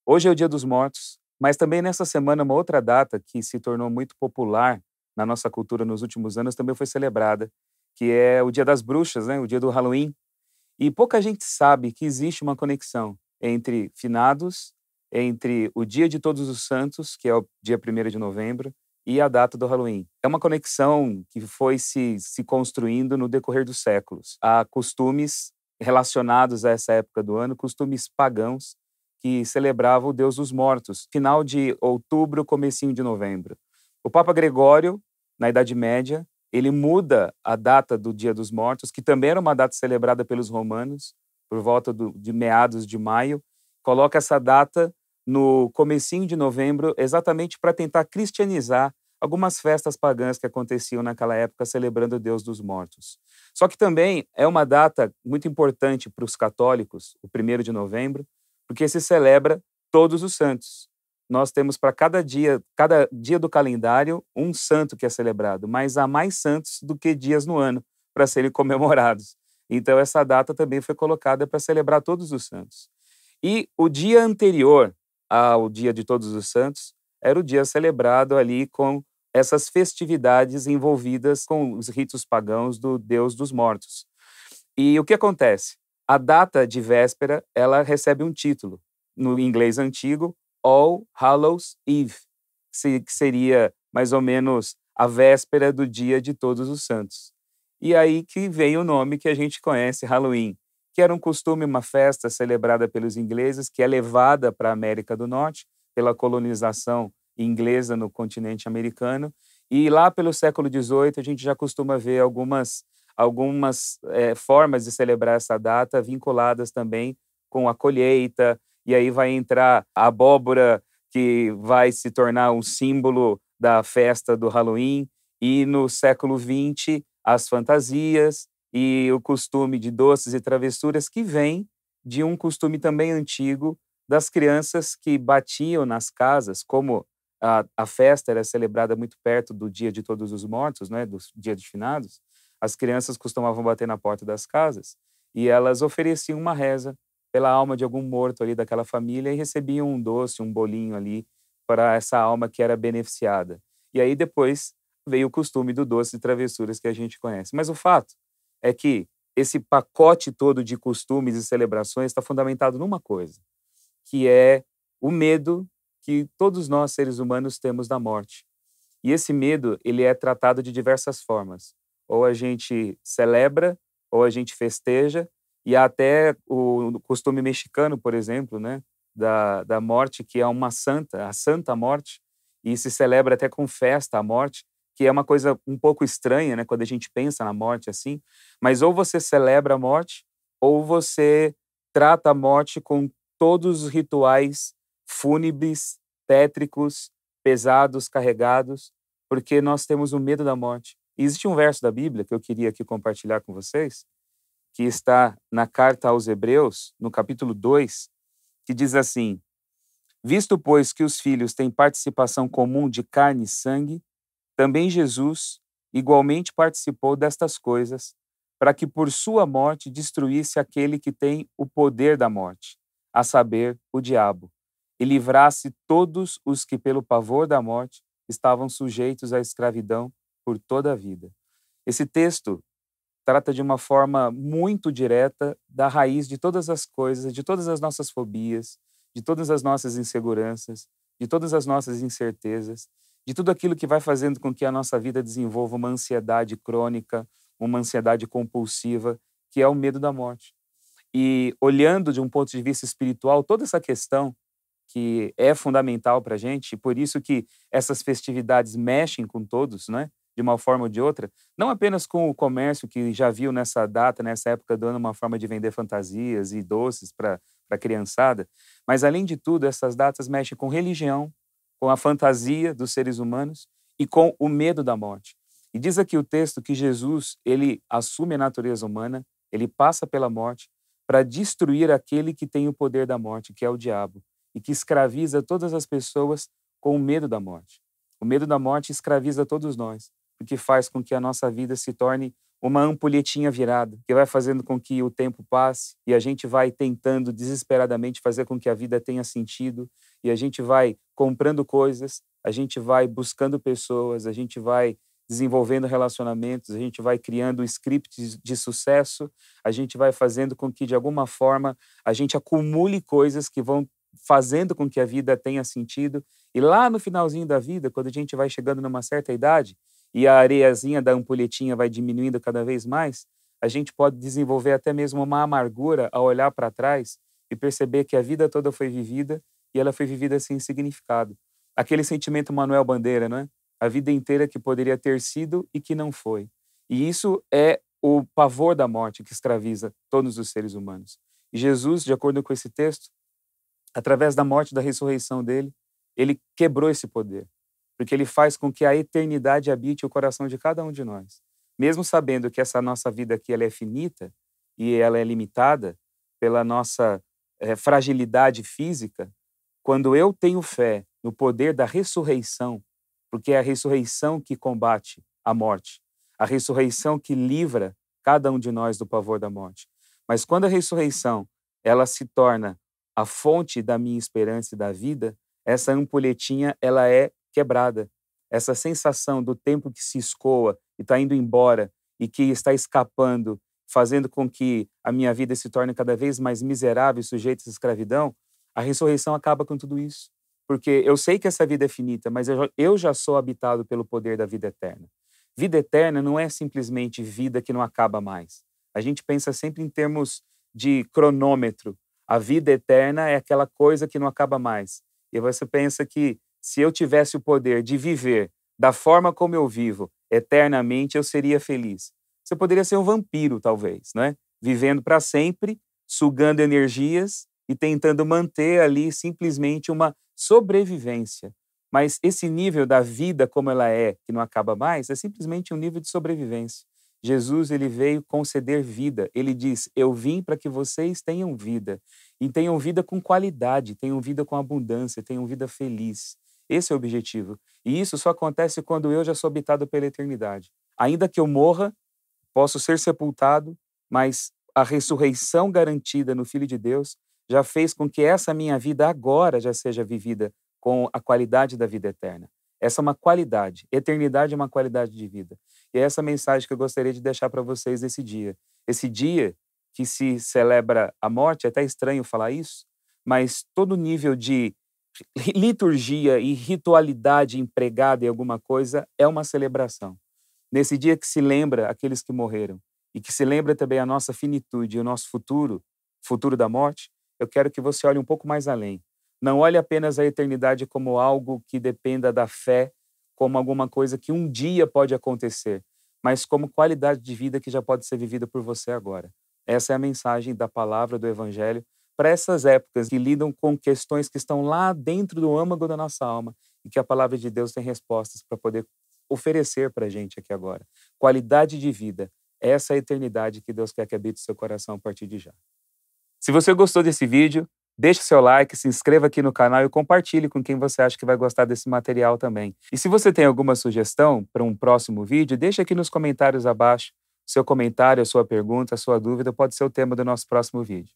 Hoje é o Dia dos Mortos, mas também nessa semana uma outra data que se tornou muito popular na nossa cultura nos últimos anos também foi celebrada, que é o Dia das Bruxas, né, o dia do Halloween. E pouca gente sabe que existe uma conexão entre finados, entre o Dia de Todos os Santos, que é o dia 1º de novembro, e a data do Halloween. É uma conexão que foi se construindo no decorrer dos séculos. Há costumes relacionados a essa época do ano, costumes pagãos, que celebravam o Deus dos Mortos, final de outubro, comecinho de novembro. O Papa Gregório, na Idade Média, ele muda a data do Dia dos Mortos, que também era uma data celebrada pelos romanos, por volta de meados de maio, coloca essa data no comecinho de novembro, exatamente para tentar cristianizar algumas festas pagãs que aconteciam naquela época, celebrando o Deus dos Mortos. Só que também é uma data muito importante para os católicos, o 1º de novembro, porque se celebra todos os santos. Nós temos para cada dia do calendário, um santo que é celebrado, mas há mais santos do que dias no ano para serem comemorados. Então, essa data também foi colocada para celebrar todos os santos. E o dia anterior ao Dia de Todos os Santos era o dia celebrado ali com essas festividades envolvidas com os ritos pagãos do Deus dos Mortos. E o que acontece? A data de véspera, ela recebe um título, no inglês antigo, All Hallows Eve, que seria mais ou menos a véspera do Dia de Todos os Santos. E aí que vem o nome que a gente conhece, Halloween, que era um costume, uma festa celebrada pelos ingleses, que é levada para a América do Norte, pela colonização inglesa no continente americano. E lá pelo século XVIII, a gente já costuma ver algumas formas de celebrar essa data vinculadas também com a colheita, e aí vai entrar a abóbora, que vai se tornar um símbolo da festa do Halloween, e no século XX, as fantasias e o costume de doces e travessuras, que vem de um costume também antigo das crianças que batiam nas casas, como a festa era celebrada muito perto do Dia de Todos os Mortos, né, do Dia de Finados. As crianças costumavam bater na porta das casas e elas ofereciam uma reza pela alma de algum morto ali daquela família e recebiam um doce, um bolinho ali para essa alma que era beneficiada. E aí depois veio o costume do doce e travessuras que a gente conhece. Mas o fato é que esse pacote todo de costumes e celebrações está fundamentado numa coisa, que é o medo que todos nós, seres humanos, temos da morte. E esse medo, ele é tratado de diversas formas. Ou a gente celebra, ou a gente festeja, e há até o costume mexicano, por exemplo, né, da morte, que é uma santa, a Santa Morte, e se celebra até com festa a morte, que é uma coisa um pouco estranha, né, quando a gente pensa na morte assim, mas ou você celebra a morte, ou você trata a morte com todos os rituais fúnebres, tétricos, pesados, carregados, porque nós temos o medo da morte. E existe um verso da Bíblia que eu queria aqui compartilhar com vocês, que está na carta aos Hebreus, no capítulo 2, que diz assim: Visto, pois, que os filhos têm participação comum de carne e sangue, também Jesus igualmente participou destas coisas, para que por sua morte destruísse aquele que tem o poder da morte, a saber, o diabo, e livrasse todos os que pelo pavor da morte estavam sujeitos à escravidão por toda a vida. Esse texto trata de uma forma muito direta da raiz de todas as coisas, de todas as nossas fobias, de todas as nossas inseguranças, de todas as nossas incertezas, de tudo aquilo que vai fazendo com que a nossa vida desenvolva uma ansiedade crônica, uma ansiedade compulsiva, que é o medo da morte. E olhando de um ponto de vista espiritual, toda essa questão que é fundamental para a gente, e por isso que essas festividades mexem com todos, né? De uma forma ou de outra, não apenas com o comércio que já viu nessa data, nessa época do ano, uma forma de vender fantasias e doces para a criançada, mas além de tudo, essas datas mexem com religião, com a fantasia dos seres humanos e com o medo da morte. E diz aqui o texto que Jesus, ele assume a natureza humana, ele passa pela morte para destruir aquele que tem o poder da morte, que é o diabo, e que escraviza todas as pessoas com o medo da morte. O medo da morte escraviza todos nós, porque faz com que a nossa vida se torne uma ampulhetinha virada, que vai fazendo com que o tempo passe e a gente vai tentando desesperadamente fazer com que a vida tenha sentido e a gente vai comprando coisas, a gente vai buscando pessoas, a gente vai desenvolvendo relacionamentos, a gente vai criando scripts de sucesso, a gente vai fazendo com que, de alguma forma, a gente acumule coisas que vão fazendo com que a vida tenha sentido. E lá no finalzinho da vida, quando a gente vai chegando numa certa idade e a areiazinha da ampulhetinha vai diminuindo cada vez mais, a gente pode desenvolver até mesmo uma amargura ao olhar para trás e perceber que a vida toda foi vivida e ela foi vivida sem significado. Aquele sentimento Manuel Bandeira, não é? A vida inteira que poderia ter sido e que não foi. E isso é o pavor da morte que escraviza todos os seres humanos. E Jesus, de acordo com esse texto, através da morte e da ressurreição dele, ele quebrou esse poder, porque ele faz com que a eternidade habite o coração de cada um de nós. Mesmo sabendo que essa nossa vida aqui ela é finita e ela é limitada pela nossa fragilidade física, quando eu tenho fé no poder da ressurreição, porque é a ressurreição que combate a morte, a ressurreição que livra cada um de nós do pavor da morte. Mas quando a ressurreição ela se torna a fonte da minha esperança e da vida, essa ampulhetinha ela é quebrada. Essa sensação do tempo que se escoa e está indo embora e que está escapando, fazendo com que a minha vida se torne cada vez mais miserável e sujeita à escravidão, a ressurreição acaba com tudo isso. Porque eu sei que essa vida é finita, mas eu já sou habitado pelo poder da vida eterna. Vida eterna não é simplesmente vida que não acaba mais. A gente pensa sempre em termos de cronômetro. A vida eterna é aquela coisa que não acaba mais. E você pensa que se eu tivesse o poder de viver da forma como eu vivo eternamente, eu seria feliz. Você poderia ser um vampiro, talvez, não é? Vivendo para sempre, sugando energias e tentando manter ali simplesmente uma sobrevivência. Mas esse nível da vida como ela é, que não acaba mais, é simplesmente um nível de sobrevivência. Jesus, ele veio conceder vida. Ele diz, eu vim para que vocês tenham vida. E tenham vida com qualidade, tenham vida com abundância, tenham vida feliz. Esse é o objetivo. E isso só acontece quando eu já sou habitado pela eternidade. Ainda que eu morra, posso ser sepultado, mas a ressurreição garantida no Filho de Deus já fez com que essa minha vida agora já seja vivida com a qualidade da vida eterna. Essa é uma qualidade. Eternidade é uma qualidade de vida. E é essa mensagem que eu gostaria de deixar para vocês nesse dia. Esse dia que se celebra a morte, é até estranho falar isso, mas todo nível de liturgia e ritualidade empregada em alguma coisa é uma celebração. Nesse dia que se lembra aqueles que morreram e que se lembra também a nossa finitude e o nosso futuro, futuro da morte, eu quero que você olhe um pouco mais além. Não olhe apenas a eternidade como algo que dependa da fé, como alguma coisa que um dia pode acontecer, mas como qualidade de vida que já pode ser vivida por você agora. Essa é a mensagem da palavra do Evangelho para essas épocas que lidam com questões que estão lá dentro do âmago da nossa alma e que a palavra de Deus tem respostas para poder oferecer para a gente aqui agora. Qualidade de vida. Essa é a eternidade que Deus quer que habite o seu coração a partir de já. Se você gostou desse vídeo, deixe seu like, se inscreva aqui no canal e compartilhe com quem você acha que vai gostar desse material também. E se você tem alguma sugestão para um próximo vídeo, deixe aqui nos comentários abaixo. Seu comentário, a sua pergunta, a sua dúvida pode ser o tema do nosso próximo vídeo.